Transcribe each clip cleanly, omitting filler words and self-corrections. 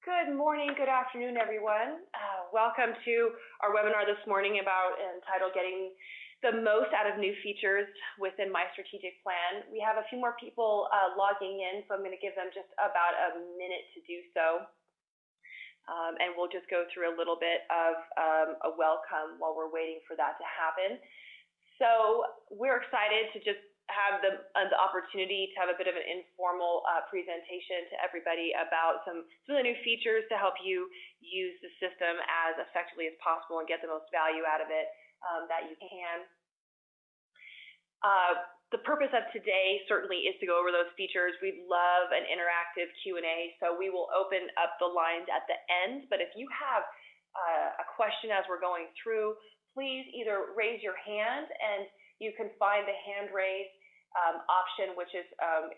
Good morning, good afternoon, everyone. Welcome to our webinar this morning entitled Getting the Most Out of New Features within My Strategic Plan. We have a few more people logging in, so I'm going to give them just about a minute to do so. And we'll just go through a little bit of a welcome while we're waiting for that to happen. So we're excited to just have the opportunity to have a bit of an informal presentation to everybody about some of the new features to help you use the system as effectively as possible and get the most value out of it that you can. The purpose of today certainly is to go over those features. We'd love an interactive Q&A, so we will open up the lines at the end. But if you have a question as we're going through, please either raise your hand, and you can find the hand raise option, which is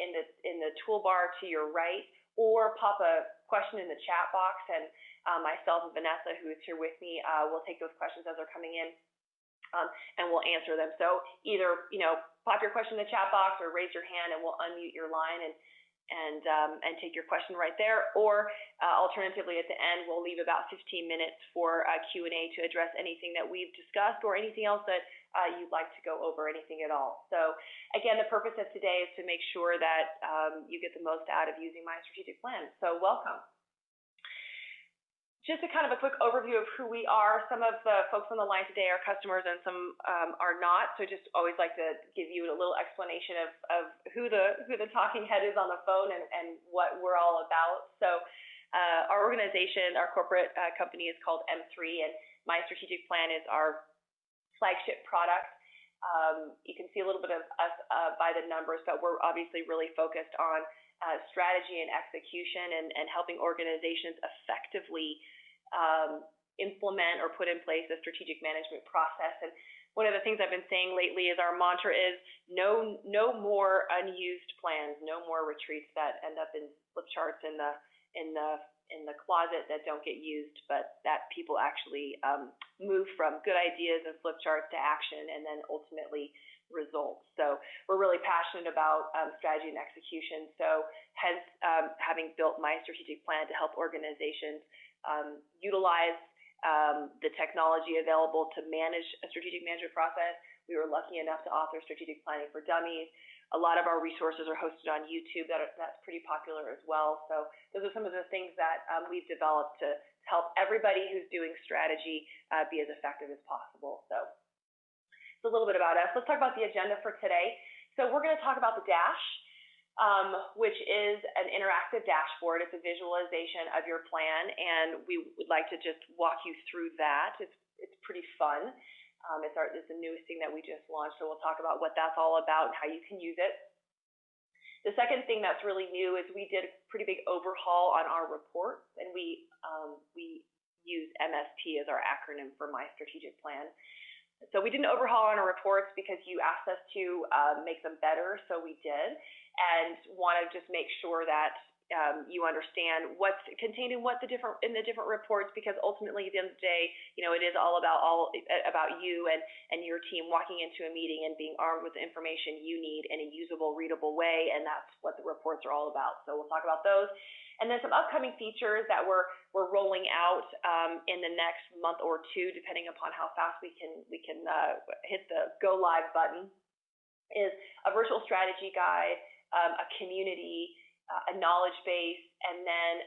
in the toolbar to your right, or pop a question in the chat box, and myself and Vanessa, who is here with me, will take those questions as they're coming in, and we'll answer them. So either pop your question in the chat box or raise your hand, and we'll unmute your line and take your question right there, or alternatively at the end we'll leave about 15 minutes for Q&A to address anything that we've discussed or anything else that you'd like to go over, anything at all. So again, the purpose of today is to make sure that you get the most out of using My Strategic Plan. So welcome. Just a kind of a quick overview of who we are. Some of the folks on the line today are customers and some are not, so just always like to give you a little explanation of who the talking head is on the phone and what we're all about. So our organization, our corporate company is called M3, and My Strategic Plan is our flagship product. You can see a little bit of us by the numbers, but we're obviously really focused on strategy and execution and helping organizations effectively implement or put in place a strategic management process. And one of the things I've been saying lately is our mantra is no more unused plans, no more retreats that end up in flip charts in the closet that don't get used, but that people actually move from good ideas and flip charts to action and then ultimately results. So we're really passionate about strategy and execution. So hence having built My Strategic Plan to help organizations utilize the technology available to manage a strategic management process. We were lucky enough to author Strategic Planning for Dummies. A lot of our resources are hosted on YouTube. That's pretty popular as well. So those are some of the things that we've developed to help everybody who's doing strategy be as effective as possible. So it's a little bit about us. Let's talk about the agenda for today. So we're going to talk about the dash, which is an interactive dashboard. It's a visualization of your plan, and we would like to just walk you through that. It's pretty fun. It's the newest thing that we just launched, so we'll talk about what that's all about and how you can use it. The second thing that's really new is we did a pretty big overhaul on our reports, and we use MSP as our acronym for My Strategic Plan. So we didn't overhaul on our reports because you asked us to make them better, so we did, and want to just make sure that you understand what's contained in the different reports, because ultimately at the end of the day, it is all about you and your team walking into a meeting and being armed with the information you need in a usable, readable way, and that's what the reports are all about. So we'll talk about those. And then some upcoming features that we're rolling out in the next month or two, depending upon how fast we can hit the go live button, is a virtual strategy guide, a community, a knowledge base, and then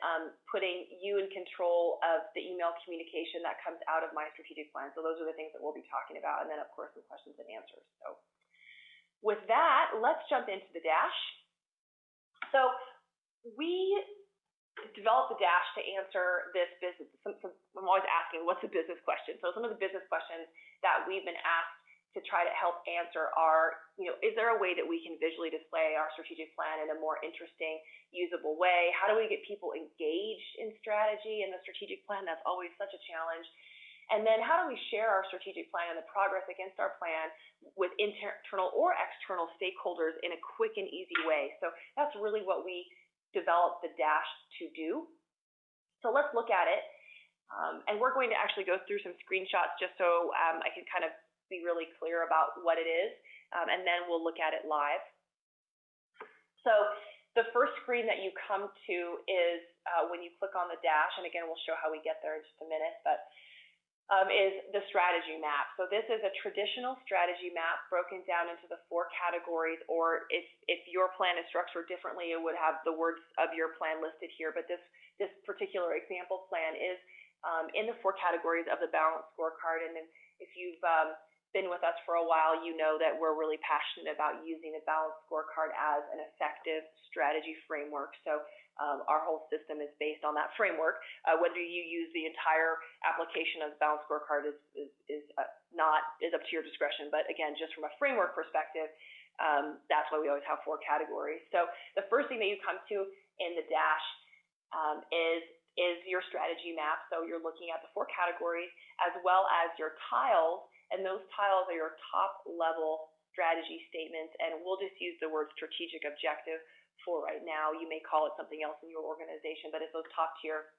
putting you in control of the email communication that comes out of My Strategic Plan. So those are the things that we'll be talking about, and then of course some questions and answers. So with that, let's jump into the dash. So we developed the dash to answer this business. I'm always asking, what's the business question? So some of the business questions that we've been asked to try to help answer are, is there a way that we can visually display our strategic plan in a more interesting, usable way? How do we get people engaged in strategy and the strategic plan? That's always such a challenge. And then how do we share our strategic plan and the progress against our plan with internal or external stakeholders in a quick and easy way? So that's really what we developed the dash to do. So let's look at it. And we're going to actually go through some screenshots just so I can kind of be really clear about what it is. And then we'll look at it live. So The first screen that you come to is when you click on the dash, and again, we'll show how we get there in just a minute, but is the strategy map. So this is a traditional strategy map broken down into the 4 categories, or if your plan is structured differently, it would have the words of your plan listed here, but this particular example plan is in the 4 categories of the balanced scorecard. And then if you've been with us for a while, you know that we're really passionate about using a balanced scorecard as an effective strategy framework. So our whole system is based on that framework. Whether you use the entire application of the balanced scorecard is up to your discretion. But again, just from a framework perspective, that's why we always have 4 categories. So the first thing that you come to in the dash is your strategy map. So you're looking at the 4 categories as well as your tiles. And those tiles are your top level strategy statements, and we'll just use the word strategic objective for right now. You may call it something else in your organization, but it's those top tier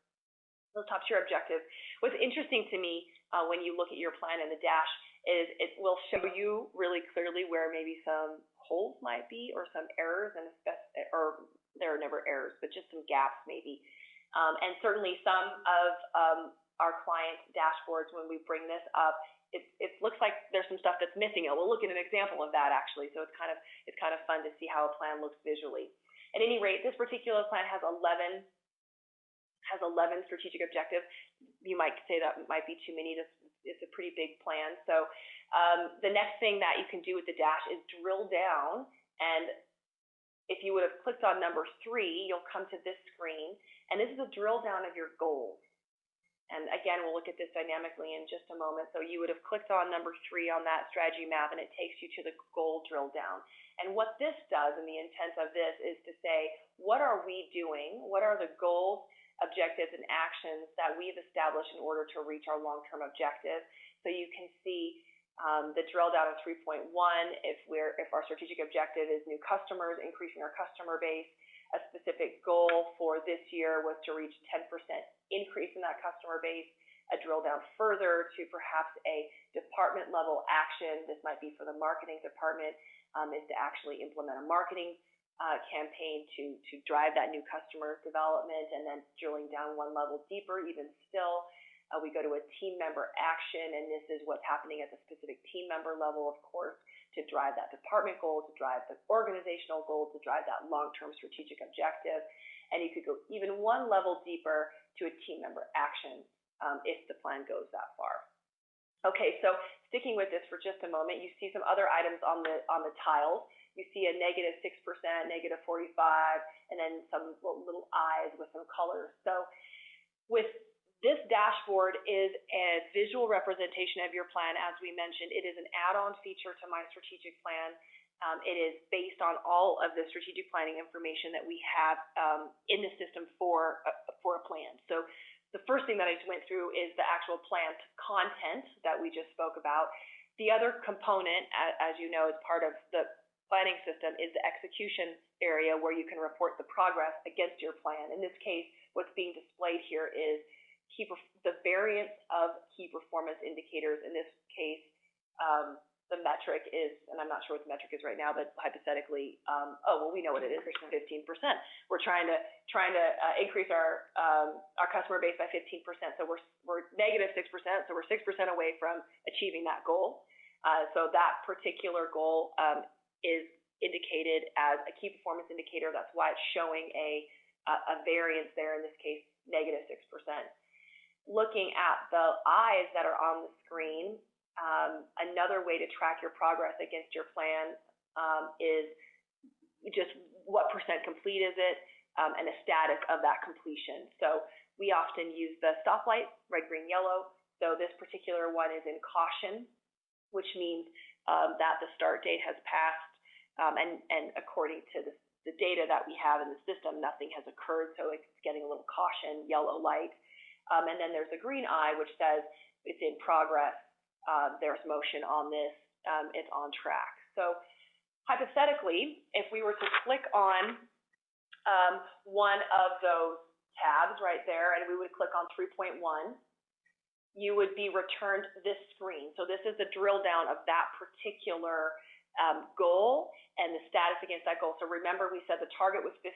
objectives. What's interesting to me when you look at your plan in the dash is it will show you really clearly where maybe some holes might be or some errors, or there are never errors, but just some gaps maybe. And certainly some of our clients' dashboards, when we bring this up, it looks like there's some stuff that's missing. We'll look at an example of that actually. So it's kind of fun to see how a plan looks visually. At any rate, this particular plan has 11 strategic objectives. You might say that might be too many. It's a pretty big plan. So the next thing that you can do with the dash is drill down, and if you would have clicked on number 3, you'll come to this screen, and this is a drill down of your goals. And again, we'll look at this dynamically in just a moment. So you would have clicked on number 3 on that strategy map, and it takes you to the goal drill down. And what this does, and the intent of this, is to say, what are we doing? What are the goals, objectives, and actions that we've established in order to reach our long-term objective? So you can see the drill down of 3.1, if our strategic objective is new customers, increasing our customer base. A specific goal for this year was to reach 10% increase in that customer base. A drill down further to perhaps a department level action. This might be for the marketing department, is to actually implement a marketing campaign to drive that new customer development. And then drilling down one level deeper, even still, we go to a team member action, and this is what's happening at the specific team member level, of course, to drive that department goal, to drive the organizational goal, to drive that long-term strategic objective. And you could go even one level deeper to a team member action if the plan goes that far. Okay, so sticking with this for just a moment, you see some other items on the tiles. You see a -6%, -45, and then some little eyes with some colors. So with this dashboard is a visual representation of your plan. As we mentioned, it is an add-on feature to MyStrategicPlan. It is based on all of the strategic planning information that we have in the system for a plan. So the first thing that I just went through is the actual plan content that we just spoke about. The other component, as you know, as part of the planning system, is the execution area where you can report the progress against your plan. In this case, what's being displayed here is the variance of key performance indicators. In this case, the metric is, and I'm not sure what the metric is right now, but hypothetically, we know what it is, 15%. We're trying to increase our customer base by 15%. So we're -6%, so we're 6% away from achieving that goal. So that particular goal is indicated as a key performance indicator. That's why it's showing a variance there, in this case, -6%. Looking at the eyes that are on the screen, another way to track your progress against your plan is just what percent complete is it, and the status of that completion. So we often use the stoplight, red, green, yellow. So this particular one is in caution, which means that the start date has passed, and according to the data that we have in the system, nothing has occurred, so it's getting a little caution, yellow light. And then there's a green eye, which says it's in progress, there's motion on this, it's on track. So hypothetically, if we were to click on one of those tabs right there, and we would click on 3.1, you would be returned this screen. So this is the drill down of that particular goal and the status against that goal. So remember, we said the target was 15%,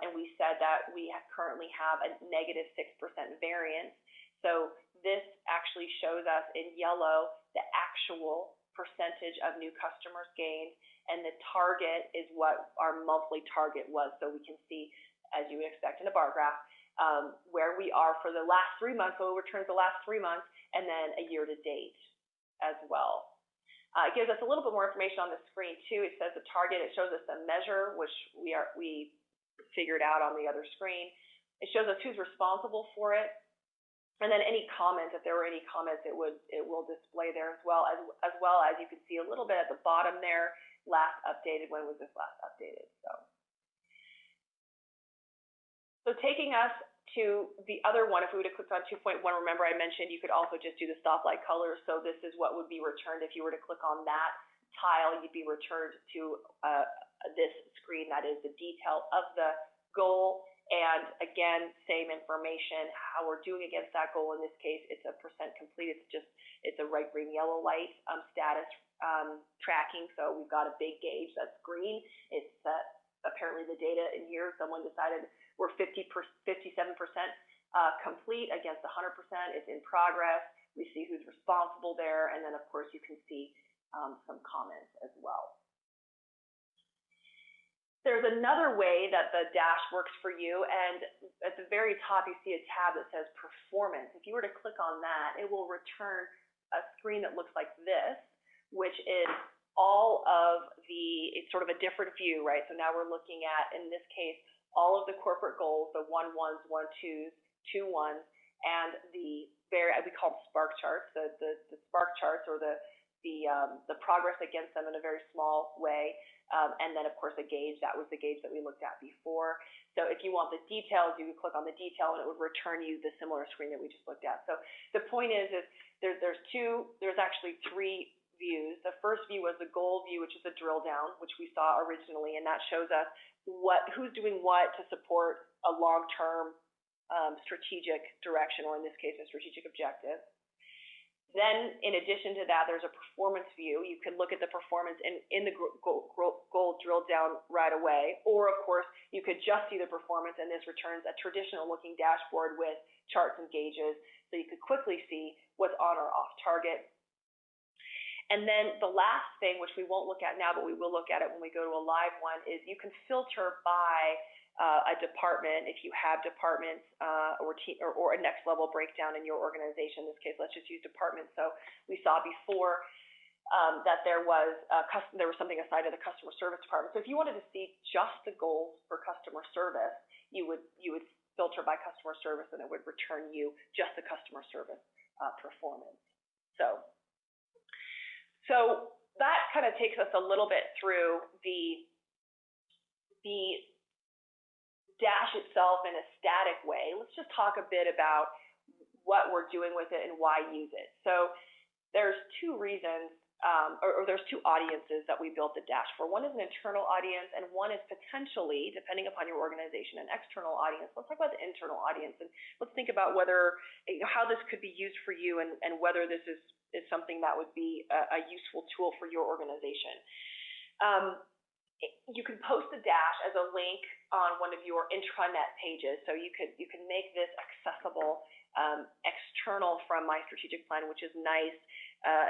and we said that we currently have a negative 6% variance. So this actually shows us in yellow the actual percentage of new customers gained, and the target is what our monthly target was. So we can see, as you would expect in a bar graph, where we are for the last 3 months. So it returns the last 3 months, and then a year to date as well. It gives us a little bit more information on the screen too. It says the target. It shows us the measure, which we figured out on the other screen. It shows us who's responsible for it, and then any comments. If there were any comments, it will display there as well as you can see a little bit at the bottom there. Last updated. When was this last updated? So taking us to the other one, if we would have clicked on 2.1, remember I mentioned you could also just do the stoplight colors. So this is what would be returned if you were to click on that tile. You'd be returned to this screen that is the detail of the goal. And again, same information, how we're doing against that goal. In this case, it's a percent complete. It's a red, green, yellow light status tracking. So we've got a big gauge that's green. It's apparently the data in here, someone decided we're 57% complete against 100%. It's in progress. We see who's responsible there, and then of course you can see some comments as well. There's another way that the dash works for you, and at the very top you see a tab that says performance. If you were to click on that, it will return a screen that looks like this, which is all of it's sort of a different view, right? So now we're looking at, in this case, all of the corporate goals, the 1 1s, 1 2s, 2 1s, and we call them spark charts, the spark charts, or the progress against them in a very small way, and then of course a gauge. That was the gauge that we looked at before. So if you want the details, you would click on the detail and it would return you the similar screen that we just looked at. So the point is there's actually 3 views. The first view was the goal view, which is a drill down, which we saw originally, and that shows us who's doing what to support a long-term strategic direction, or in this case, a strategic objective. Then, in addition to that, there's a performance view. You can look at the performance in the goal drill down right away, or of course, you could just see the performance, and this returns a traditional-looking dashboard with charts and gauges, so you could quickly see what's on or off target. And then the last thing, which we won't look at now, but we will look at it when we go to a live one, is you can filter by a department if you have departments or a next level breakdown in your organization. In this case, let's just use departments. So we saw before that there was something assigned to the customer service department. So if you wanted to see just the goals for customer service, you would filter by customer service, and it would return you just the customer service performance. So that kind of takes us a little bit through the dash itself in a static way. Let's just talk a bit about what we're doing with it and why use it. So there's 2 reasons, or there's 2 audiences that we built the dash for. One is an internal audience, and one is potentially, depending upon your organization, an external audience. Let's talk about the internal audience, and let's think about how this could be used for you, and whether this is something that would be a useful tool for your organization. You can post the dash as a link on one of your intranet pages, so you can make this accessible external from MyStrategicPlan, which is nice,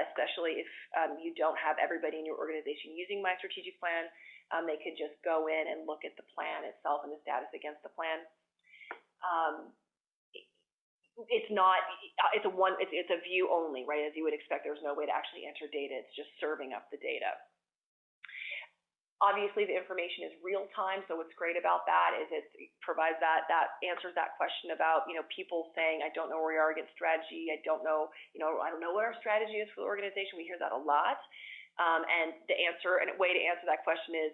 especially if you don't have everybody in your organization using MyStrategicPlan. They could just go in and look at the plan itself and the status against the plan. It's a view only, right? As you would expect, there's no way to actually enter data. It's just serving up the data. Obviously, the information is real time, so what's great about that is it provides that answers that question about, people saying, I don't know where we are against strategy, I don't know what our strategy is for the organization. We hear that a lot. And a way to answer that question is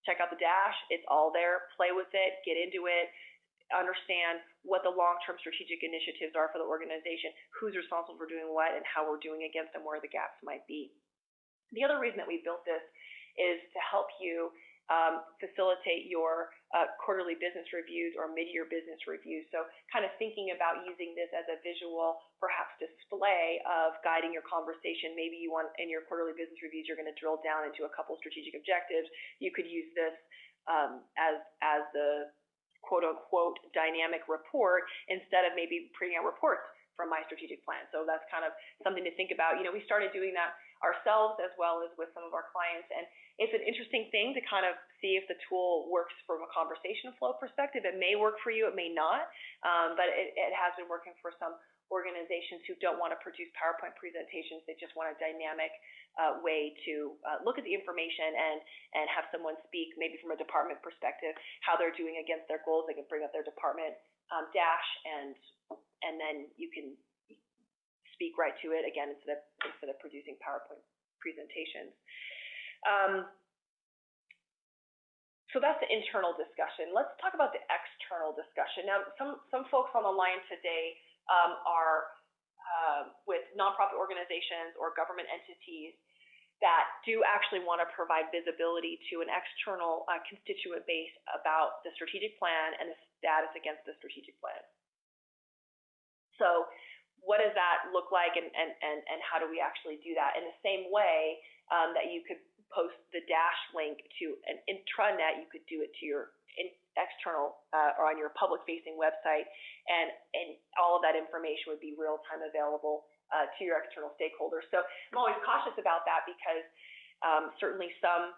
check out the dash. It's all there. Play with it, get into it, understand what the long-term strategic initiatives are for the organization, who's responsible for doing what, and how we're doing against them, where the gaps might be. The other reason that we built this is to help you facilitate your quarterly business reviews or mid-year business reviews. So kind of thinking about using this as a visual, perhaps display of guiding your conversation. Maybe you want, in your quarterly business reviews, you're going to drill down into a couple strategic objectives. You could use this as the quote-unquote dynamic report instead of maybe printing out reports from MyStrategicPlan. So that's kind of something to think about. We started doing that ourselves as well as with some of our clients, and it's an interesting thing to kind of see if the tool works from a conversation flow perspective. It may work for you, it may not, but it has been working for some organizations who don't want to produce PowerPoint presentations. They just want a dynamic way to look at the information and have someone speak, maybe from a department perspective, how they're doing against their goals. They can bring up their department dash, and then you can speak right to it, again, instead of producing PowerPoint presentations. So that's the internal discussion. Let's talk about the external discussion. Now, some folks on the line today are with nonprofit organizations or government entities that do actually want to provide visibility to an external constituent base about the strategic plan and the status against the strategic plan. So what does that look like, and how do we actually do that? In the same way that you could post the dash link to an intranet, you could do it to your external or on your public-facing website, and all of that information would be real-time available to your external stakeholders. So I'm always cautious about that because certainly some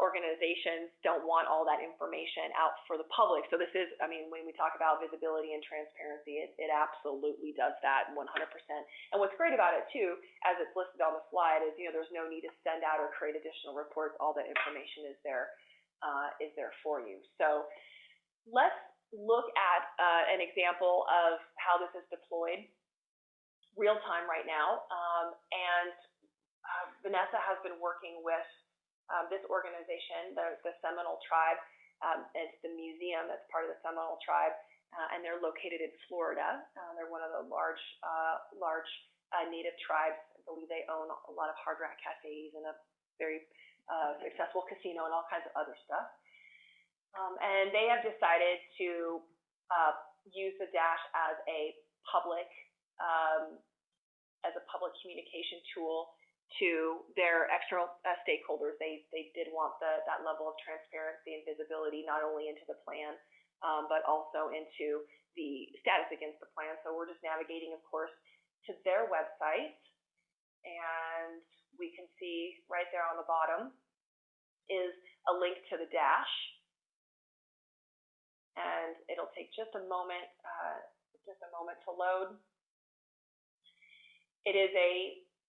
organizations don't want all that information out for the public. So this is, when we talk about visibility and transparency, it absolutely does that 100%. And what's great about it too, as it's listed on the slide, is there's no need to send out or create additional reports. All that information is there for you. So let's look at an example of how this is deployed real time right now. And Vanessa has been working with this organization, the Seminole Tribe. It's the museum that's part of the Seminole Tribe, and they're located in Florida. They're one of the large native tribes. I believe they own a lot of Hard Rock cafes and a very successful casino and all kinds of other stuff. And they have decided to use the dash as a public communication tool to their external stakeholders. They did want that level of transparency and visibility, not only into the plan, but also into the status against the plan. So we're just navigating, of course, to their website, and we can see right there on the bottom is a link to the dash, and it'll take just a moment to load. It is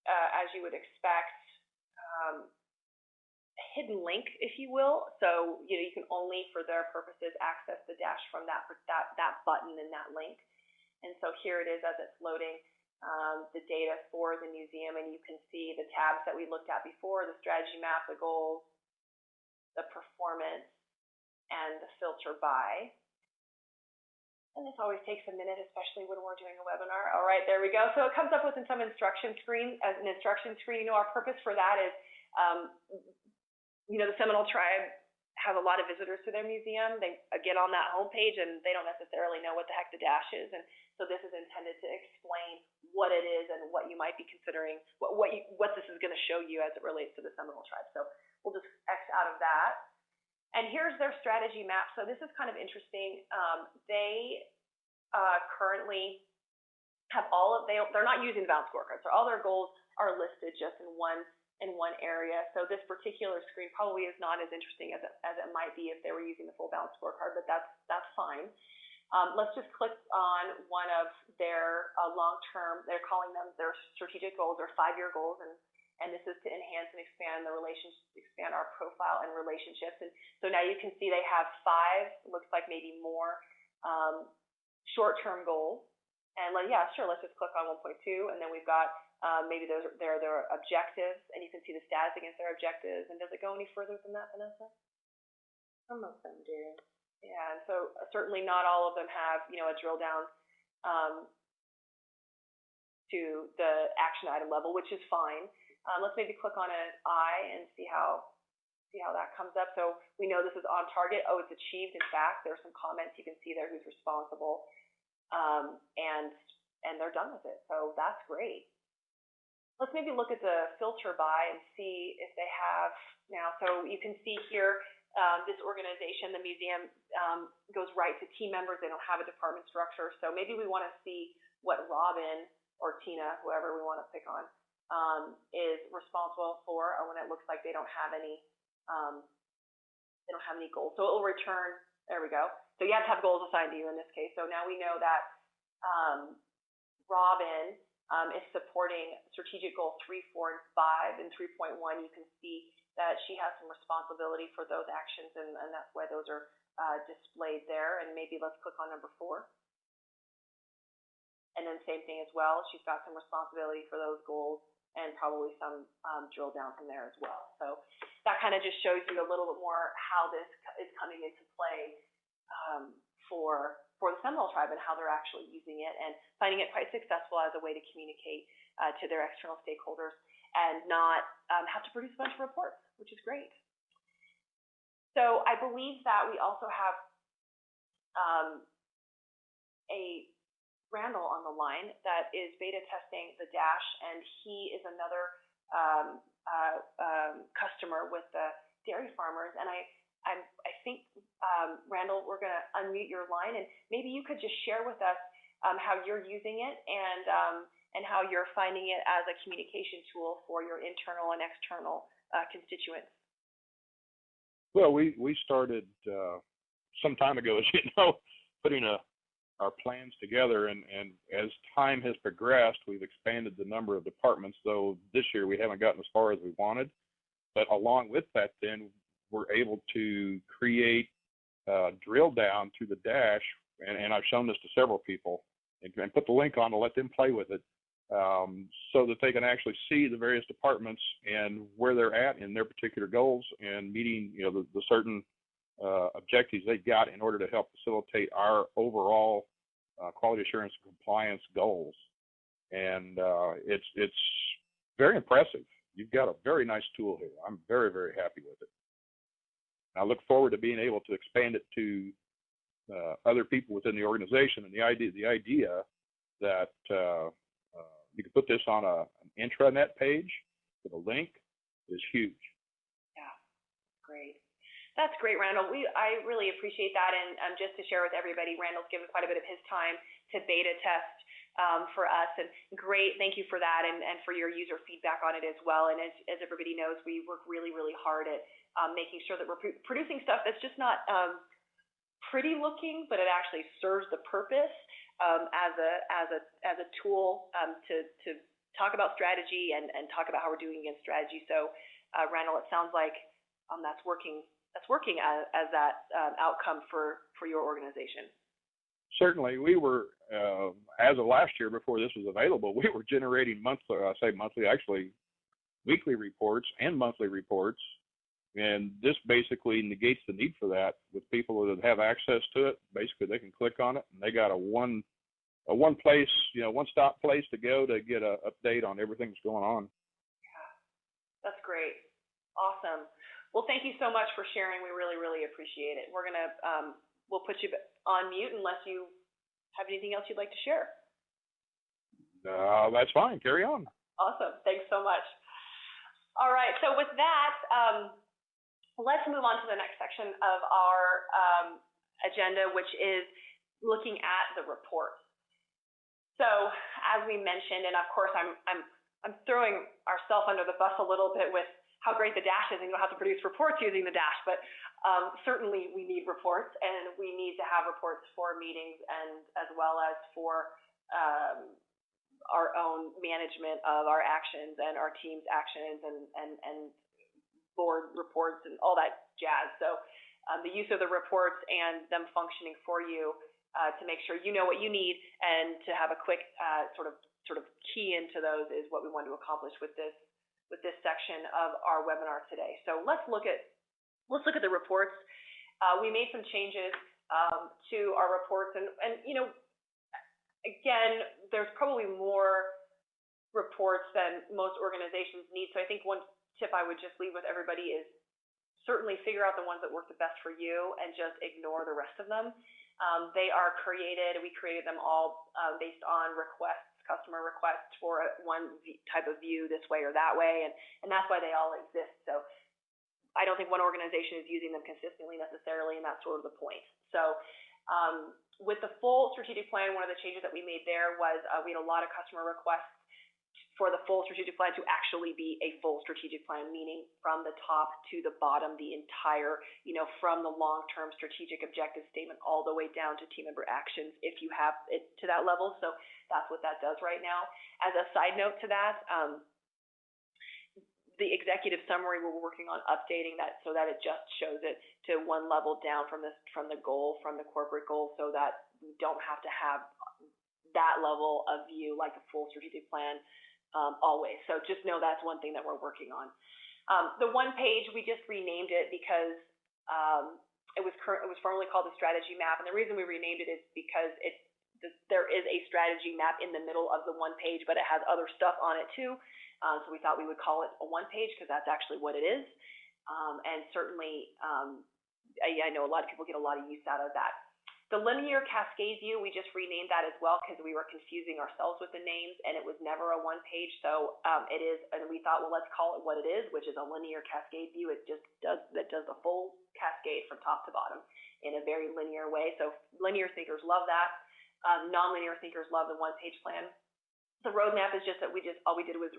as you would expect, a hidden link, if you will. So you can only, for their purposes, access the dash from that button and that link. And so here it is as it's loading the data for the museum, and you can see the tabs that we looked at before: the strategy map, the goals, the performance, and the filter by. And this always takes a minute, especially when we're doing a webinar. All right, there we go. So it comes up with some instruction screen. As an instruction screen, our purpose for that is, the Seminole Tribe have a lot of visitors to their museum. They get on that homepage and they don't necessarily know what the heck the dash is. And so this is intended to explain what it is and what you might be considering, what this is going to show you as it relates to the Seminole Tribe. So we'll just X out of that. And here's their strategy map. So this is kind of interesting. They currently have they're not using the bound scorecard. So all their goals are listed just in one area. So this particular screen probably is not as interesting as it might be if they were using the full bound scorecard, but that's fine. Let's just click on one of their long-term, they're calling them their strategic goals or 5-year goals, and this is to enhance and expand our profile and relationships. And so now you can see they have 5, looks like maybe more, short-term goals. And let's just click on 1.2, and then we've got maybe their objectives, and you can see the status against their objectives. And does it go any further than that, Vanessa? Some of them do. Yeah, and so certainly not all of them have, a drill down to the action item level, which is fine. Let's maybe click on an I and see how See how that comes up. So we know this is on target. Oh, it's achieved. In fact, there's some comments you can see there who's responsible, and they're done with it. So that's great. Let's maybe look at the filter by and see if they have now. So you can see here, this organization, the museum, goes right to team members. They don't have a department structure. So maybe we want to see what Robin or Tina, whoever we want to pick on, is responsible for, when it looks like they don't have any goals. So it will return, there we go. So you have to have goals assigned to you in this case. So now we know that Robin is supporting strategic goal 3, 4, and 5. In 3.1, you can see that she has some responsibility for those actions, and that's why those are displayed there. And maybe let's click on number 4. And then same thing as well. She's got some responsibility for those goals and probably some drill down from there as well. So that kind of just shows you a little bit more how this is coming into play for the Seminole Tribe and how they're actually using it and finding it quite successful as a way to communicate to their external stakeholders and not have to produce a bunch of reports, which is great. So I believe that we also have a Randall on the line that is beta testing the Dash, and he is another customer with the dairy farmers. And I think, Randall, we're going to unmute your line, and maybe you could just share with us how you're using it and how you're finding it as a communication tool for your internal and external constituents. Well, we started some time ago, as you know, putting our plans together, and as time has progressed, we've expanded the number of departments, though this year we haven't gotten as far as we wanted. But along with that, then we're able to create drill down through the Dash, and I've shown this to several people, and put the link on to let them play with it, so that they can actually see the various departments and where they're at in their particular goals and meeting, the certain objectives they've got in order to help facilitate our overall quality assurance and compliance goals. And it's very impressive. You've got a very nice tool here. I'm very, very happy with it. I look forward to being able to expand it to other people within the organization. And the idea that you can put this on an intranet page with a link is huge. Yeah, great. That's great, Randall. I really appreciate that, and just to share with everybody, Randall's given quite a bit of his time to beta test for us, and great, thank you for that, and for your user feedback on it as well. And as everybody knows, we work really, really hard at making sure that we're producing stuff that's just not pretty looking, but it actually serves the purpose as a tool to talk about strategy and talk about how we're doing against strategy. So, Randall, it sounds like that's working as that outcome for your organization. Certainly. We were, as of last year, before this was available, we were generating actually weekly reports and monthly reports. And this basically negates the need for that with people that have access to it. Basically, they can click on it, and they got a one-stop place to go to get an update on everything that's going on. Yeah, that's great. Awesome. Well, thank you so much for sharing. We really, really appreciate it. We're gonna we'll put you on mute unless you have anything else you'd like to share. That's fine. Carry on. Awesome. Thanks so much. All right. So with that, let's move on to the next section of our agenda, which is looking at the reports. So as we mentioned, and of course I'm throwing ourselves under the bus a little bit with how great the Dash is, and you don't have to produce reports using the Dash, but certainly we need reports, and we need to have reports for meetings and as well as for our own management of our actions and our team's actions and board reports and all that jazz. So the use of the reports and them functioning for you to make sure you know what you need and to have a quick sort of key into those is what we want to accomplish with this section of our webinar today. So let's look at the reports. We made some changes to our reports, and again, there's probably more reports than most organizations need. So I think one tip I would just leave with everybody is certainly figure out the ones that work the best for you and just ignore the rest of them. They are created, we created them all based on requests, customer requests for one type of view this way or that way, and that's why they all exist. So I don't think one organization is using them consistently necessarily, and that's sort of the point. So with the full strategic plan, one of the changes that we made there was we had a lot of customer requests for the full strategic plan to actually be a full strategic plan, meaning from the top to the bottom, the entire, from the long-term strategic objective statement all the way down to team member actions if you have it to that level. So that's what that does right now. As a side note to that, the executive summary, we're working on updating that so that it just shows it to one level down from the goal, from the corporate goal, so that we don't have to have that level of view like the full strategic plan always. So just know that's one thing that we're working on. The one page, we just renamed it because it was formerly called the strategy map, and the reason we renamed it is because there is a strategy map in the middle of the one page, but it has other stuff on it too. So we thought we would call it a one page because that's actually what it is. And certainly, I know a lot of people get a lot of use out of that. The linear cascade view, we just renamed that as well because we were confusing ourselves with the names, and it was never a one page. So it is, and we thought, well, let's call it what it is, which is a linear cascade view. It just does the full cascade from top to bottom in a very linear way. So linear thinkers love that. Non-linear thinkers love the one page plan. The roadmap is just that all we did was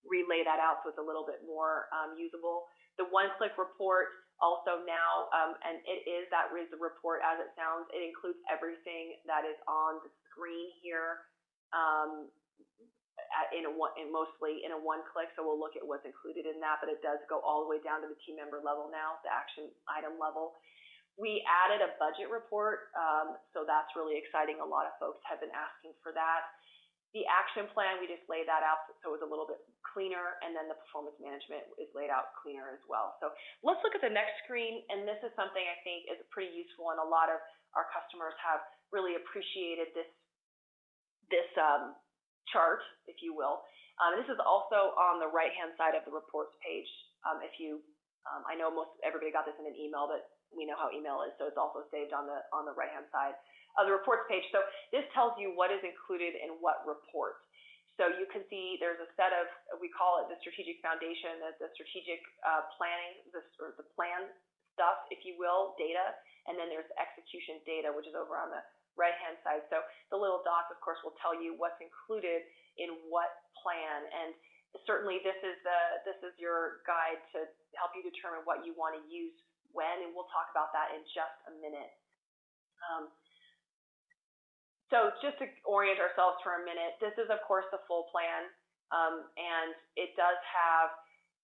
relay that out so it's a little bit more usable. The one-click report also now, and it is the report as it sounds. It includes everything that is on the screen here, mostly in a one-click. So we'll look at what's included in that, but it does go all the way down to the team member level now, the action item level. We added a budget report, so that's really exciting. A lot of folks have been asking for that. The action plan, we just laid that out so it was a little bit cleaner, and then the performance management is laid out cleaner as well. So let's look at the next screen, and this is something I think is pretty useful, and a lot of our customers have really appreciated this chart, if you will. This is also on the right-hand side of the reports page. I know everybody got this in an email, but we know how email is, so it's also saved on the right-hand side of the reports page. So this tells you what is included in what report. So you can see there's a set of, we call it the strategic foundation, the strategic planning, the plan stuff, if you will, data, and then there's execution data, which is over on the right-hand side. So the little dots, of course, will tell you what's included in what plan, and certainly this is your guide to help you determine what you want to use when, and we'll talk about that in just a minute. So just to orient ourselves for a minute, this is, of course, the full plan, and it does have,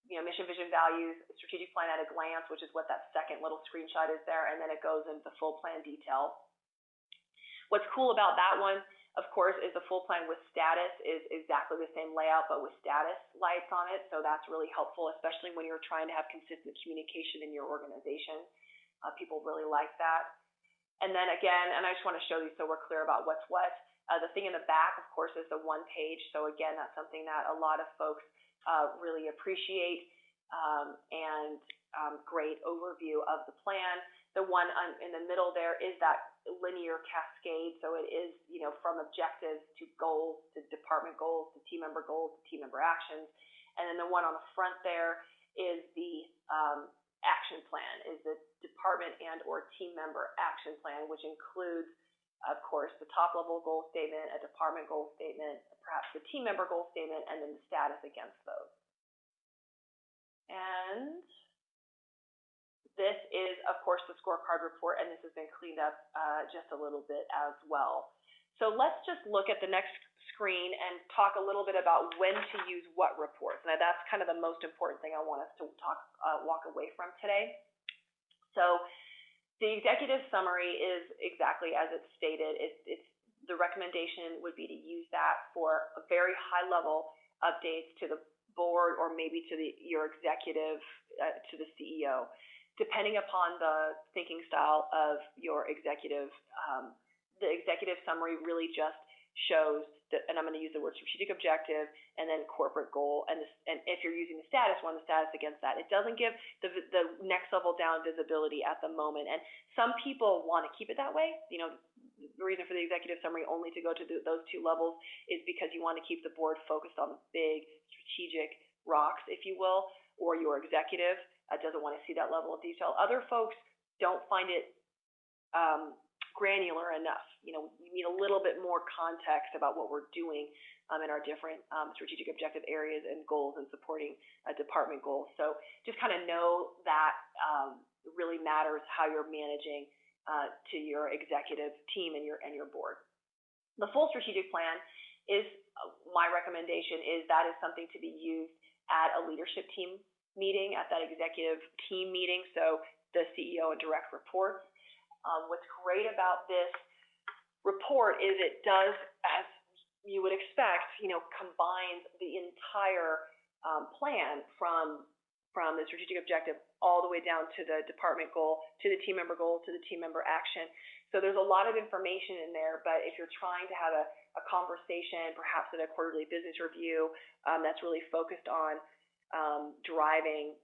mission, vision, values, strategic plan at a glance, which is what that second little screenshot is there, and then it goes into the full plan detail. What's cool about that one, of course, is the full plan with status is exactly the same layout, but with status lights on it, so that's really helpful, especially when you're trying to have consistent communication in your organization. People really like that. And then again, and I just want to show you so we're clear about what's what. The thing in the back, of course, is the one page. So again, that's something that a lot of folks really appreciate, and great overview of the plan. The one in the middle there is that linear cascade. So it is, from objectives to goals, to department goals, to team member actions. And then the one on the front there is the action plan, is the department and or team member action plan, which includes, of course, the top level goal statement, a department goal statement, perhaps the team member goal statement, and then the status against those. And this is, of course, the scorecard report, and this has been cleaned up just a little bit as well. So let's just look at the next screen and talk a little bit about when to use what reports. Now, that's kind of the most important thing I want us to walk away from today. So the executive summary is exactly as it's stated. The recommendation would be to use that for a very high level updates to the board or maybe to your executive, to the CEO. Depending upon the thinking style of your executive, the executive summary really just shows that, and I'm going to use the word strategic objective, and then corporate goal, and if you're using the status one, the status against that. It doesn't give the next level down visibility at the moment, and some people want to keep it that way. You know, the reason for the executive summary only to go to those two levels is because you want to keep the board focused on the big strategic rocks, if you will, or your executive doesn't want to see that level of detail. Other folks don't find it granular enough. You know, you need a little bit more context about what we're doing in our different strategic objective areas and goals and supporting department goals. So just kind of know that it really matters how you're managing to your executive team and your board. The full strategic plan is, my recommendation is that is something to be used at a leadership team meeting, at that executive team meeting, so the CEO and direct reports. What's great about this report is it does, as you would expect, you know, combines the entire plan from the strategic objective all the way down to the department goal, to the team member goal, to the team member action. So there's a lot of information in there, but if you're trying to have a conversation, perhaps at a quarterly business review, that's really focused on driving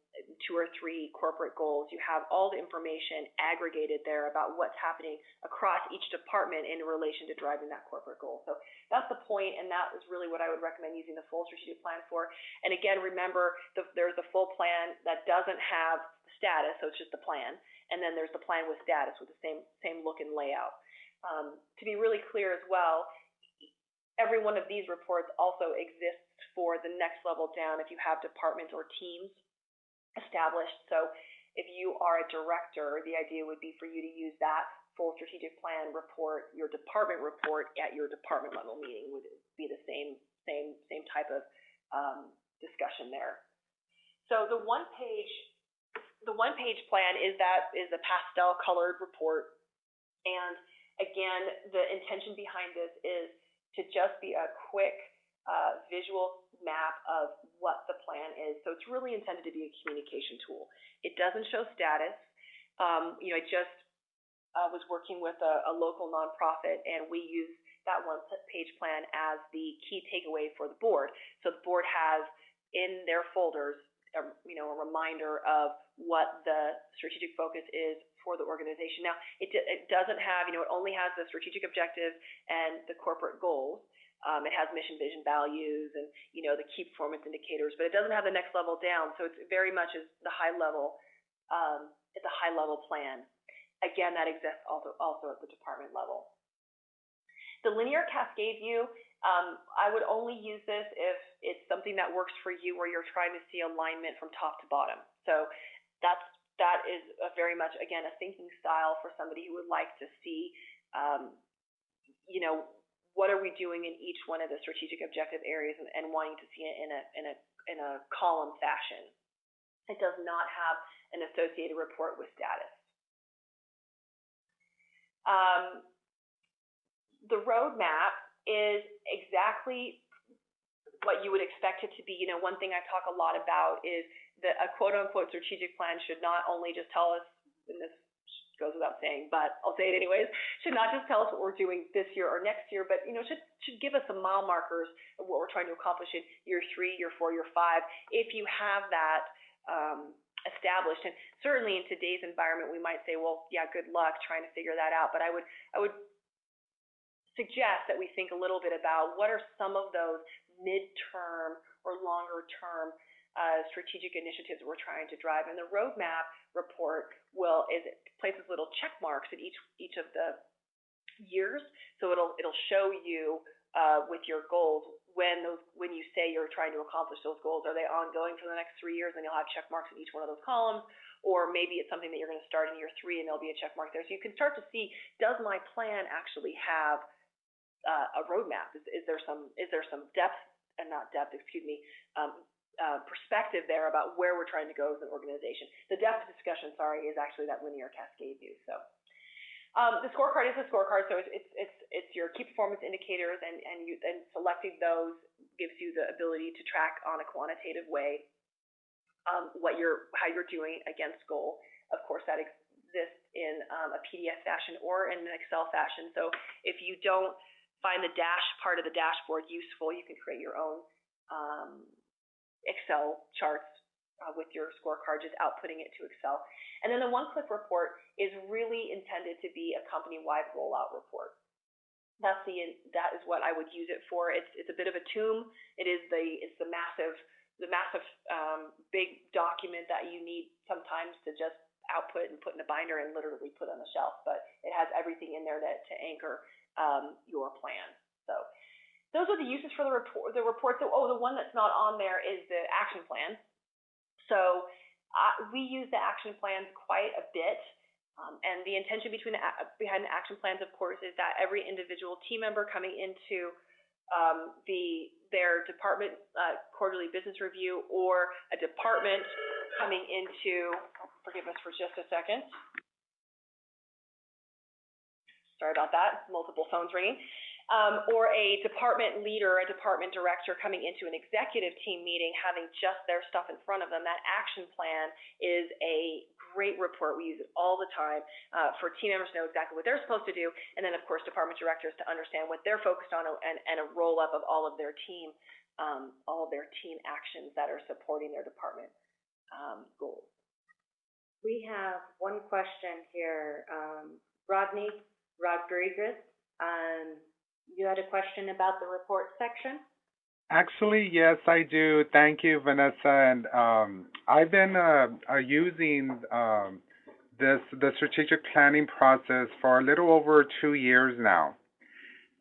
2 or 3 corporate goals, you have all the information aggregated there about what's happening across each department in relation to driving that corporate goal. So that's the point, and that is really what I would recommend using the full strategic plan for. And again, remember, there's the full plan that doesn't have status, so it's just the plan, and then there's the plan with status with the same look and layout. To be really clear as well, every one of these reports also exists for the next level down if you have departments or teams established. So if you are a director, the idea would be for you to use that full strategic plan report, your department report at your department level meeting would be the same type of discussion there. So the one page plan is a pastel colored report, and again, the intention behind this is to just be a quick visual map of what the plan is. So it's really intended to be a communication tool. It doesn't show status. You know, I just was working with a local nonprofit, and we use that one-page plan as the key takeaway for the board. So the board has in their folders, you know, a reminder of what the strategic focus is for the organization. Now, it doesn't have, you know, it only has the strategic objective and the corporate goals. It has mission, vision, values, and, you know, the key performance indicators, but it doesn't have the next level down. So it's very much as the high level, it's a high level plan. Again, that exists also at the department level. The linear cascade view, I would only use this if it's something that works for you, where you're trying to see alignment from top to bottom. So that is very much, again, a thinking style for somebody who would like to see, you know, what are we doing in each one of the strategic objective areas, and wanting to see it in a column fashion. It does not have an associated report with status. The roadmap is exactly what you would expect it to be. You know, one thing I talk a lot about is that a quote-unquote strategic plan should not only just tell us, and this goes without saying, but I'll say it anyways, should not just tell us what we're doing this year or next year, but, you know, should give us some mile markers of what we're trying to accomplish in year 3, year 4, year 5, if you have that established. And certainly in today's environment, we might say, well, yeah, good luck trying to figure that out. But I would suggest that we think a little bit about what are some of those midterm or longer term strategic initiatives we're trying to drive. And the roadmap report places little check marks at each of the years. So it'll show you with your goals when you say you're trying to accomplish those goals. Are they ongoing for the next 3 years, and you'll have check marks in each one of those columns? Or maybe it's something that you're going to start in year 3 and there'll be a check mark there. So you can start to see, does my plan actually have a roadmap? Is there some depth, and not depth, excuse me, perspective there about where we're trying to go as an organization. The depth discussion, is actually that linear cascade view. So the scorecard is a scorecard, so it's your key performance indicators, and selecting those gives you the ability to track on a quantitative way how you're doing against goal. Of course, that exists in a PDF fashion or in an Excel fashion. So if you don't find the part of the dashboard useful. You can create your own Excel charts with your scorecard, just outputting it to Excel. And then the one-click report is really intended to be a company-wide rollout report. That is what I would use it for. It's a bit of a tomb. It's the massive big document that you need sometimes to just output and put in a binder and literally put on the shelf. But it has everything in there to anchor your plan. So those are the uses for the report. So the one that's not on there is the action plan. So we use the action plans quite a bit. And the intention behind the action plans, of course, is that every individual team member coming into their department quarterly business review, or a department coming into, forgive us for just a second. Sorry about that, multiple phones ringing. Or a department leader, a department director coming into an executive team meeting, having just their stuff in front of them. That action plan is a great report. We use it all the time for team members to know exactly what they're supposed to do, and then, of course, department directors to understand what they're focused on, and a roll-up of all of their team actions that are supporting their department goals. We have one question here. Rodney Rodriguez, you had a question about the report section? Actually, yes, I do. Thank you, Vanessa. And I've been using the strategic planning process for a little over 2 years now.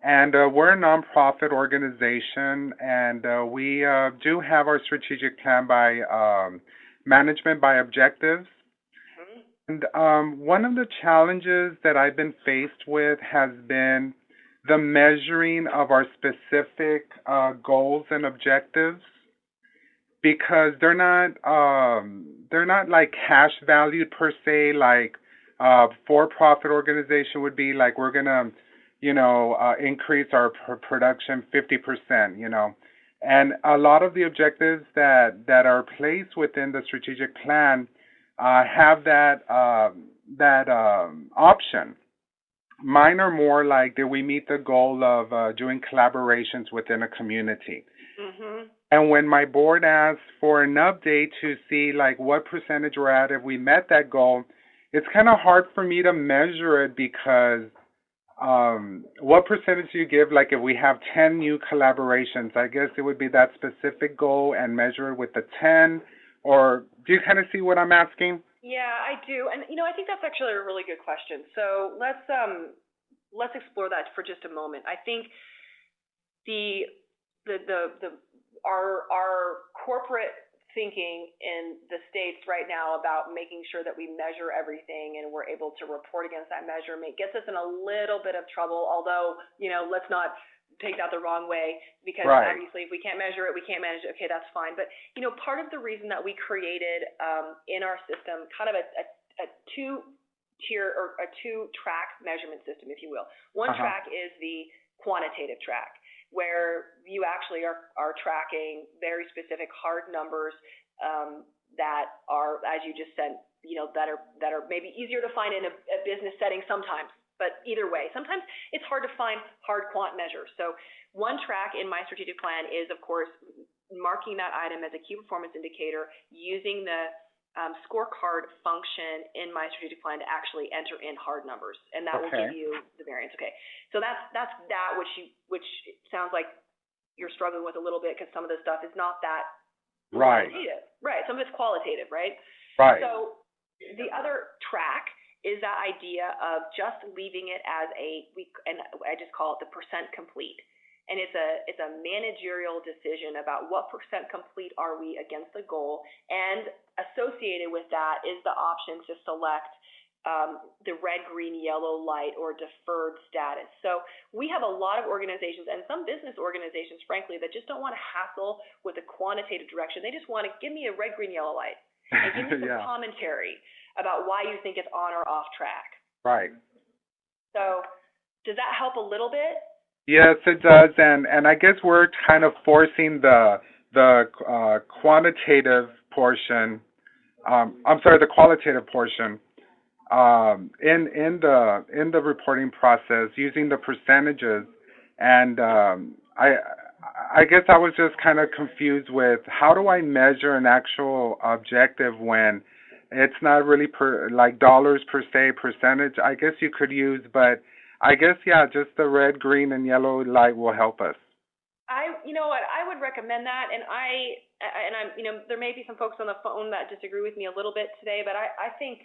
And we're a nonprofit organization, and we do have our strategic plan by management by objectives. And one of the challenges that I've been faced with has been the measuring of our specific goals and objectives, because they're not like cash valued per se, like for-profit organization would be like, we're gonna increase our production 50%, and a lot of the objectives that are placed within the strategic plan have that option. Mine are more like, that we meet the goal of doing collaborations within a community. Mm-hmm. And when my board asks for an update to see like what percentage we're at if we met that goal, it's kind of hard for me to measure it, because what percentage do you give? Like if we have 10 new collaborations, I guess it would be that specific goal and measure it with the 10, or do you kind of see what I'm asking? Yeah, I do, and I think that's actually a really good question. So let's explore that for just a moment. I think our corporate thinking in the States right now about making sure that we measure everything and we're able to report against that measurement gets us in a little bit of trouble. Although let's not take that the wrong way, because right. Obviously if we can't measure it, we can't manage it. Okay, that's fine. But part of the reason that we created in our system kind of a two-tier or a two-track measurement system, if you will. One track is the quantitative track, where you actually are tracking very specific hard numbers that are, as you just said, that are maybe easier to find in a business setting sometimes. But either way, sometimes it's hard to find hard quant measures. So one track in my strategic plan is, of course, marking that item as a key performance indicator, using the scorecard function in my strategic plan to actually enter in hard numbers, and that will give you the variance. Okay, so that's that which sounds like you're struggling with a little bit, because some of the stuff is not that quantitative. Right. Some of it's qualitative, right? Right. So the other track is that idea of just leaving it as and I just call it the percent complete. And it's a managerial decision about what percent complete are we against the goal, and associated with that is the option to select the red, green, yellow light, or deferred status. So we have a lot of organizations, and some business organizations, frankly, that just don't want to hassle with the quantitative direction. They just want to give me a red, green, yellow light, and give me some commentary about why you think it's on or off track. Right. So does that help a little bit? Yes, it does, and I guess we're kind of forcing the quantitative portion. The qualitative portion in the reporting process, using the percentages And I guess I was just kind of confused with how do I measure an actual objective when it's not really like dollars per se, percentage. I guess you could use, but I guess yeah, just the red, green, and yellow light will help us. You know what, I would recommend that, and I'm, there may be some folks on the phone that disagree with me a little bit today, but I think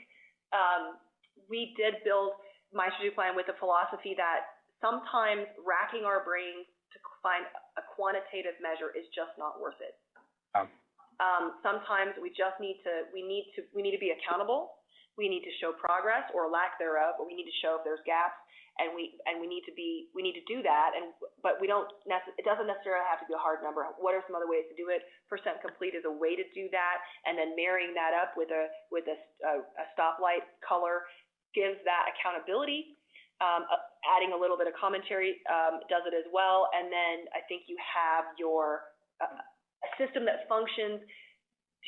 we did build my strategic plan with the philosophy that sometimes racking our brains to find a quantitative measure is just not worth it. Sometimes we just need to be accountable. We need to show progress or lack thereof, or we need to show if there's gaps, and we need to do that. But we don't it doesn't necessarily have to be a hard number. What are some other ways to do it? Percent complete is a way to do that, and then marrying that up with a stoplight color gives that accountability. Adding a little bit of commentary does it as well, and then I think you have your a system that functions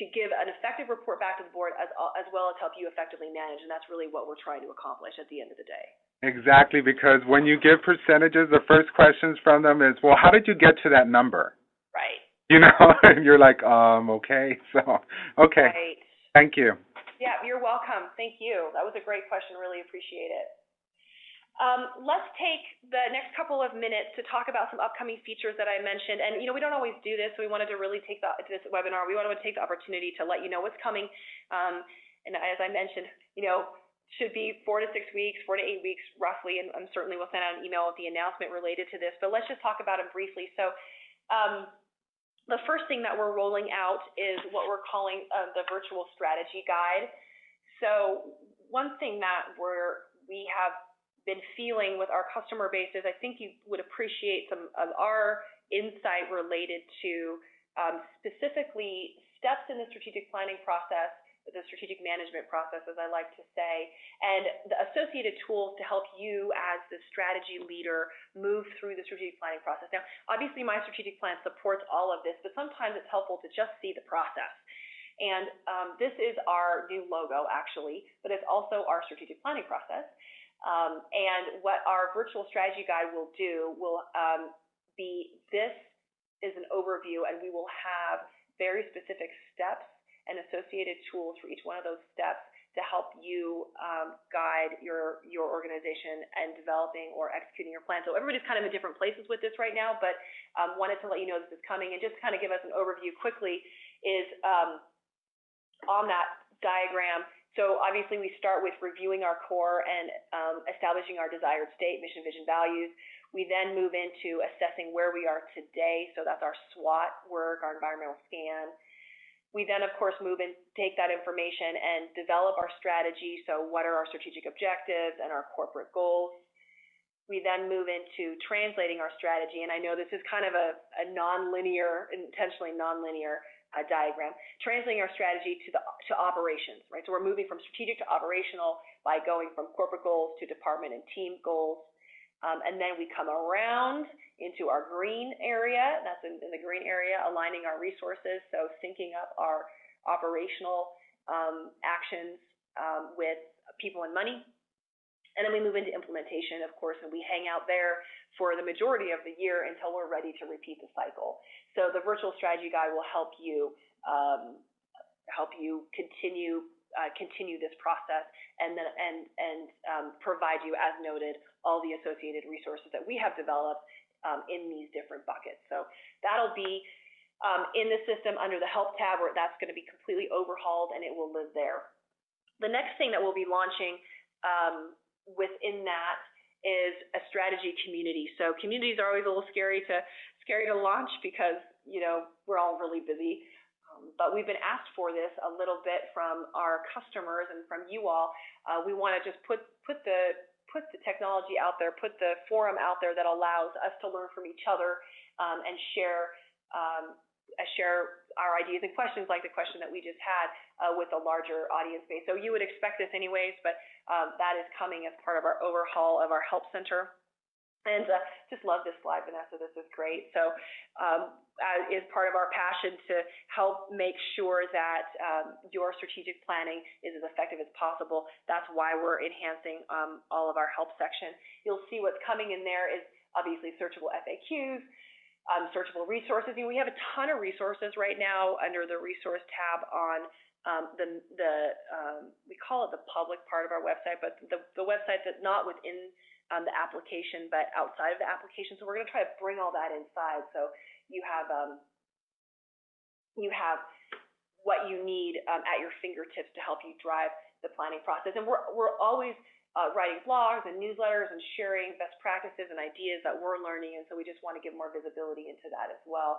to give an effective report back to the board as well as help you effectively manage, and that's really what we're trying to accomplish at the end of the day. Exactly, because when you give percentages, the first questions from them is, well, how did you get to that number? Right. And you're like, okay, so, okay. Right. Thank you. Yeah, you're welcome. Thank you. That was a great question. Really appreciate it. Let's take the next couple of minutes to talk about some upcoming features that I mentioned. And, we don't always do this, so we wanted to really take this webinar, we wanted to take the opportunity to let you know what's coming. And as I mentioned, should be 4 to 6 weeks, 4 to 8 weeks roughly, and certainly we'll send out an email with the announcement related to this. But let's just talk about it briefly. So the first thing that we're rolling out is what we're calling the virtual strategy guide. So one thing that we have been feeling with our customer base is I think you would appreciate some of our insight related to specifically steps in the strategic planning process, the strategic management process, as I like to say, and the associated tools to help you as the strategy leader move through the strategic planning process. Now, obviously, my strategic plan supports all of this, but sometimes it's helpful to just see the process. And this is our new logo, actually, but it's also our strategic planning process. And what our virtual strategy guide will do will be, this is an overview, and we will have very specific steps and associated tools for each one of those steps to help you guide your organization and developing or executing your plan. So everybody's kind of in different places with this right now, but wanted to let you know this is coming, and just kind of give us an overview quickly is on that diagram. So obviously we start with reviewing our core and establishing our desired state, mission, vision, values. We then move into assessing where we are today. So that's our SWOT work, our environmental scan. We then, of course, move and take that information and develop our strategy. So what are our strategic objectives and our corporate goals? We then move into translating our strategy. And I know this is kind of a nonlinear, intentionally nonlinear diagram, translating our strategy to operations, right? So we're moving from strategic to operational by going from corporate goals to department and team goals. And then we come around into our green area. That's in the green area, aligning our resources. So syncing up our operational actions with people and money. And then we move into implementation, of course, and we hang out there for the majority of the year until we're ready to repeat the cycle. So the virtual strategy guide will help you continue this process, and provide you, as noted, all the associated resources that we have developed in these different buckets. So that'll be in the system under the help tab, where that's going to be completely overhauled, and it will live there. The next thing that we'll be launching within that is a strategy community. So communities are always a little scary to launch because we're all really busy. But we've been asked for this a little bit from our customers and from you all. We want to just put the technology out there, put the forum out there that allows us to learn from each other and share our ideas and questions, like the question that we just had with a larger audience base. So you would expect this anyways, but that is coming as part of our overhaul of our help center. And just love this slide, Vanessa. This is great. So is part of our passion to help make sure that your strategic planning is as effective as possible. That's why we're enhancing all of our help section. You'll see what's coming in there is obviously searchable FAQs, searchable resources. We have a ton of resources right now under the resource tab on we call it the public part of our website, but the website that's not within the application, but outside of the application. So we're going to try to bring all that inside. So you have what you need at your fingertips to help you drive the planning process. And we're always writing blogs and newsletters and sharing best practices and ideas that we're learning, and so we just want to give more visibility into that as well,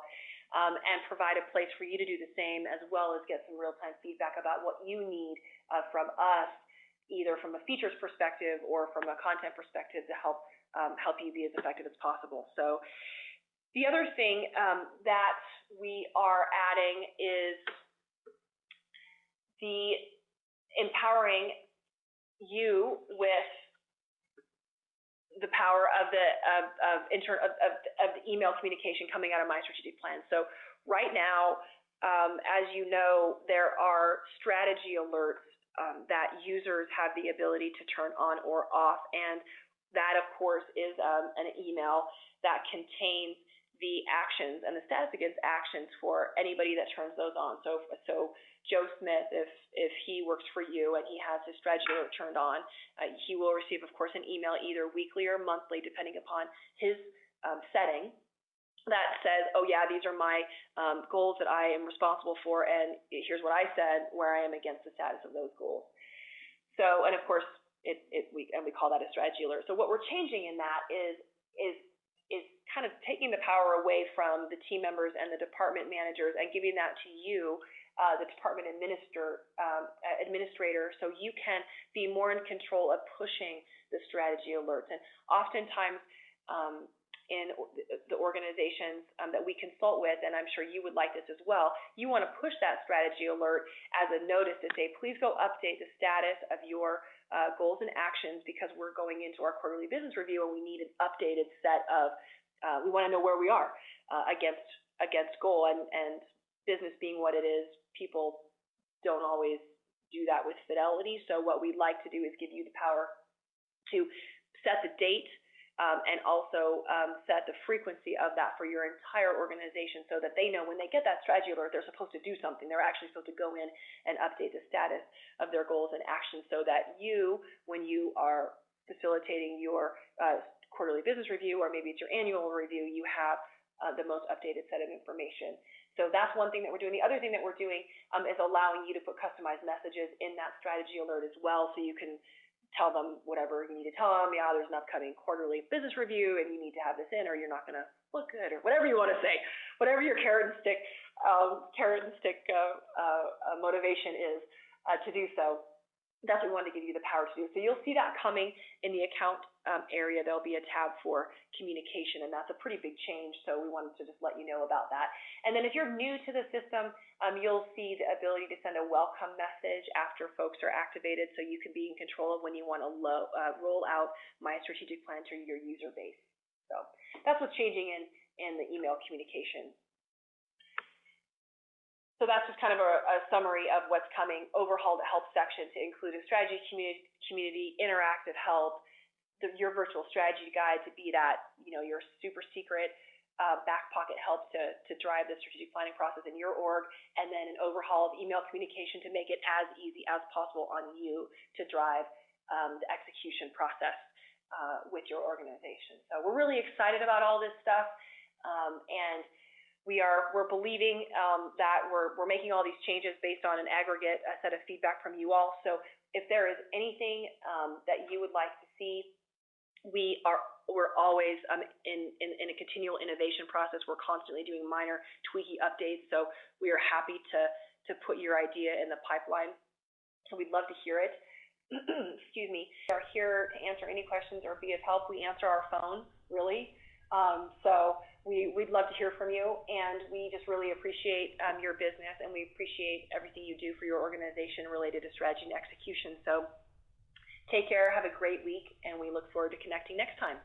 and provide a place for you to do the same, as well as get some real-time feedback about what you need from us, either from a features perspective or from a content perspective, to help you be as effective as possible. So the other thing that we are adding is the empowering you with the power of the email communication coming out of MyStrategicPlan. So right now, as you know, there are strategy alerts that users have the ability to turn on or off, and that, of course, is an email that contains the actions and the status against actions for anybody that turns those on. So Joe Smith, if he works for you and he has his strategy alert turned on, he will receive, of course, an email either weekly or monthly, depending upon his setting, that says, oh yeah, these are my goals that I am responsible for, and here's what I said, where I am against the status of those goals. So, and of course, we call that a strategy alert. So what we're changing in that is kind of taking the power away from the team members and the department managers and giving that to you, the department administrator, so you can be more in control of pushing the strategy alerts. And oftentimes in the organizations that we consult with, and I'm sure you would like this as well, you want to push that strategy alert as a notice to say, please go update the status of your goals and actions, because we're going into our quarterly business review and we need an updated set of, we want to know where we are against goal, and business being what it is, people don't always do that with fidelity. So what we'd like to do is give you the power to set the date and also set the frequency of that for your entire organization, so that they know when they get that strategy alert, they're supposed to do something. They're actually supposed to go in and update the status of their goals and actions, so that you, when you are facilitating your quarterly business review, or maybe it's your annual review, you have the most updated set of information. So that's one thing that we're doing. The other thing that we're doing is allowing you to put customized messages in that strategy alert as well, so you can tell them whatever you need to tell them. Yeah, there's an upcoming quarterly business review and you need to have this in, or you're not going to look good, or whatever you want to say, whatever your carrot and stick motivation is to do so. That's what we want to give you the power to do. So you'll see that coming in the account area. There'll be a tab for communication, and that's a pretty big change. So we wanted to just let you know about that. And then if you're new to the system, you'll see the ability to send a welcome message after folks are activated, so you can be in control of when you want to roll out MyStrategicPlan to your user base. So that's what's changing in the email communication. So that's just kind of a summary of what's coming. Overhaul the help section to include a strategy community, interactive help, your virtual strategy guide to be that, your super secret back pocket help to drive the strategic planning process in your org, and then an overhaul of email communication to make it as easy as possible on you to drive the execution process with your organization. So we're really excited about all this stuff, and we're believing that we're making all these changes based on an aggregate set of feedback from you all. So if there is anything that you would like to see, we're always in a continual innovation process. We're constantly doing minor tweaky updates. So we are happy to put your idea in the pipeline. So we'd love to hear it. Excuse me. We are here to answer any questions or be of help. We answer our phone, really. So we'd love to hear from you, and we just really appreciate your business, and we appreciate everything you do for your organization related to strategy and execution. So take care, have a great week, and we look forward to connecting next time.